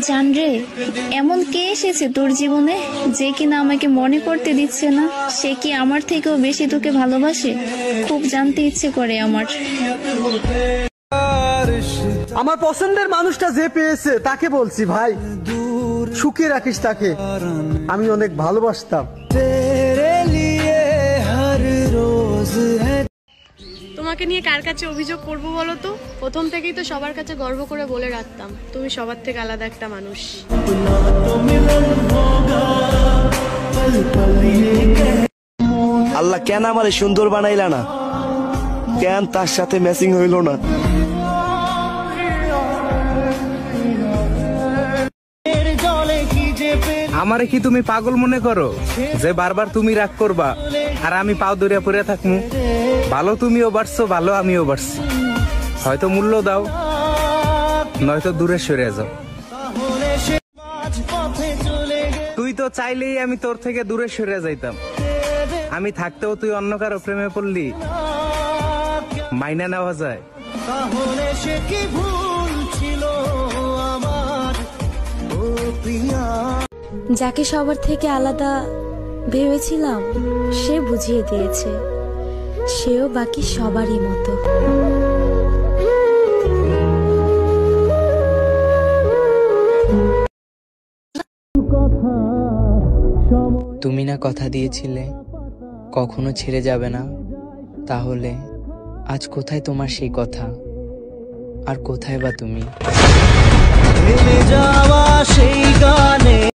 জানরে, এমন কে এসেছে তোর জীবনে যে কিনা আমাকে মনে করতে দিচ্ছে না? সে কি আমার থেকেও বেশি তোকে ভালোবাসে? খুব জানতে ইচ্ছে করে আমার। আমার পছন্দের মানুষটা যে পেয়েছে তাকে বলছি ভাই, সুখে রাখিস তাকে, আমি অনেক ভালোবাসতাম। তোমাকে নিয়ে কার কাছে অভিযোগ করবো বলো তো? প্রথম থেকেই তো সবার কাছে গর্ব করে বলে রাখতাম তুমি সবার থেকে আলাদা একটা মানুষ। আল্লাহ কেন আমার সুন্দর বানাইলা না? কেন তার সাথে ম্যাচিং হইল না? আমারে কি তুমি পাগল মনে করো যে বারবার তুমি রাগ করবা আর আমি পাও দরিয়া পড়ে থাকবো? ভালো তুমিও বাড়ছো, ভালো আমিও বাড়ছি। হয়তো মূল্য দাও, নয়তো দূরে সরে যাও। তুই তো চাইলেই আমি তোর থেকে দূরে সরে যাইতাম। আমি থাকতেও তুই অন্য কারো প্রেমে পড়লি, মাইনা নেওয়া যায়? যাকে সবার থেকে আলাদা ভেবেছিলাম সে বুঝিয়ে দিয়েছে সেও বাকি সবারই মতো। তুমি না কথা দিয়েছিলে কখনো ছেড়ে যাবে না, তাহলে আজ কোথায় তোমার সেই কথা? আর কোথায় বা তুমি?